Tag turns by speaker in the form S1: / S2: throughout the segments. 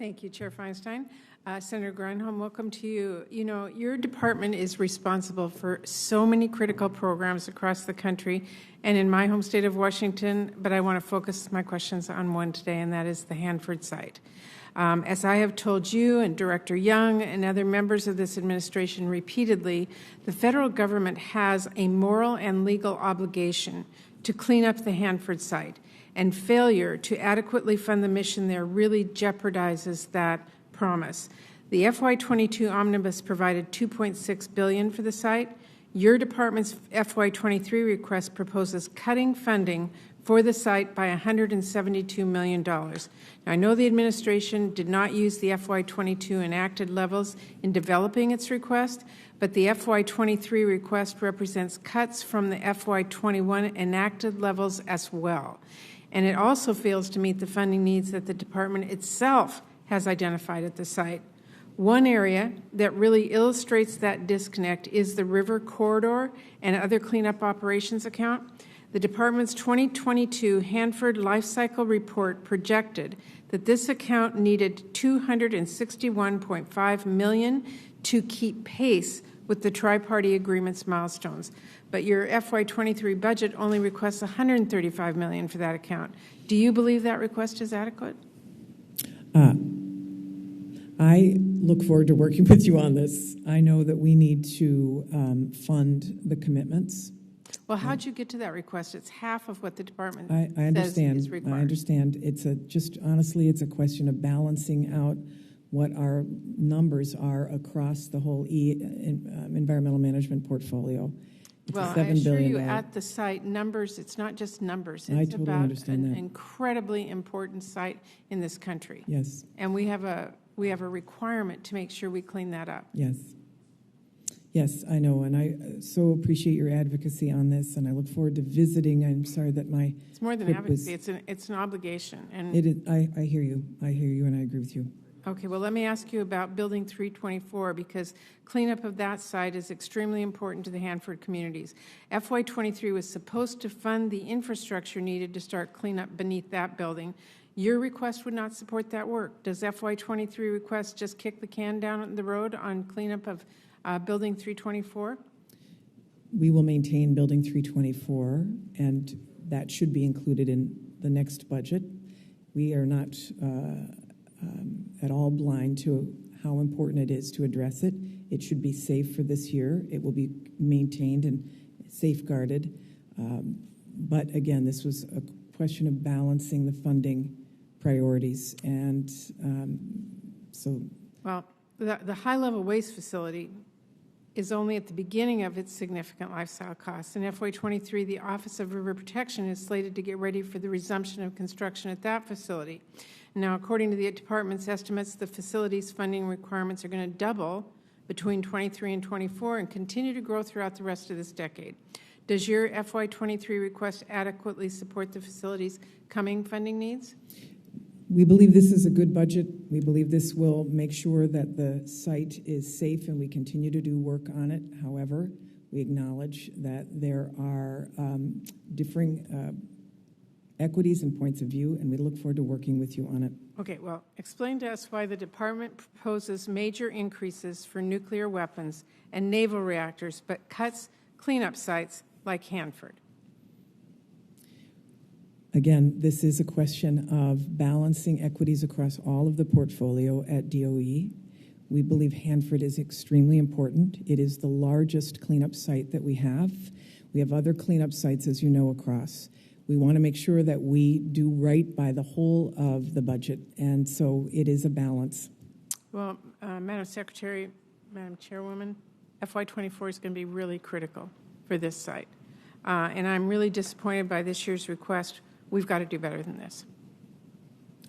S1: Thank you, Chair Feinstein. Senator Granholm, welcome to you. You know, your department is responsible for so many critical programs across the country and in my home state of Washington, but I want to focus my questions on one today, and that is the Hanford site. As I have told you and Director Young and other members of this administration repeatedly, the federal government has a moral and legal obligation to clean up the Hanford site, and failure to adequately fund the mission there really jeopardizes that promise. The FY22 omnibus provided $2.6 billion for the site. Your department's FY23 request proposes cutting funding for the site by $172 million. Now, I know the administration did not use the FY22 enacted levels in developing its request, but the FY23 request represents cuts from the FY21 enacted levels as well. And it also fails to meet the funding needs that the department itself has identified at the site. One area that really illustrates that disconnect is the river corridor and other cleanup operations account. The department's 2022 Hanford Life Cycle Report projected that this account needed $261.5 million to keep pace with the tri-party agreement's milestones. But your FY23 budget only requests $135 million for that account. Do you believe that request is adequate?
S2: I look forward to working with you on this. I know that we need to fund the commitments.
S1: Well, how'd you get to that request? It's half of what the department
S2: I understand.
S1: says is required.
S2: I understand. It's honestly, it's a question of balancing out what our numbers are across the whole environmental management portfolio. It's
S1: well,
S2: a $7
S1: I assure
S2: billion
S1: you at the site, numbers, it's not just numbers. It's
S2: I totally
S1: about
S2: understand
S1: an
S2: that.
S1: incredibly important site in this country.
S2: Yes.
S1: And we have a requirement to make sure we clean that up.
S2: Yes. Yes, I know, and I so appreciate your advocacy on this, and I look forward to visiting. I'm sorry that my
S1: it's more than advocacy; it's an obligation. And
S2: it is, I hear you, and I agree with you.
S1: Okay, well, let me ask you about Building 324, because cleanup of that site is extremely important to the Hanford communities. FY23 was supposed to fund the infrastructure needed to start cleanup beneath that building. Your request would not support that work. Does FY23 request just kick the can down the road on cleanup of Building 324?
S2: We will maintain Building 324, and that should be included in the next budget. We are not at all blind to how important it is to address it. It should be safe for this year. It will be maintained and safeguarded. But again, this was a question of balancing the funding priorities. And
S1: Well, the high-level waste facility is only at the beginning of its significant lifestyle costs. In FY23, the Office of River Protection is slated to get ready for the resumption of construction at that facility. Now, according to the department's estimates, the facility's funding requirements are going to double between 23 and 24 and continue to grow throughout the rest of this decade. Does your FY23 request adequately support the facility's coming funding needs?
S2: we believe this is a good budget. We believe this will make sure that the site is safe and we continue to do work on it. However, we acknowledge that there are differing equities and points of view, and we look forward to working with you on it.
S1: Okay, well, explain to us why the department proposes major increases for nuclear weapons and naval reactors, but cuts cleanup sites like Hanford.
S2: Again, this is a question of balancing equities across all of the portfolio at DOE. We believe Hanford is extremely important. It is the largest cleanup site that we have. We have other cleanup sites, as you know, across. We want to make sure that we do right by the whole of the budget, and so it is a balance.
S1: Well, Madam Secretary, Madam Chairwoman, FY24 is going to be really critical for this site, and I'm really disappointed by this year's request. We've got to do better than this.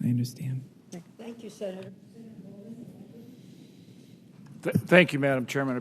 S2: I understand.
S3: Thank you, Senator.
S4: Thank you, Madam Chairman.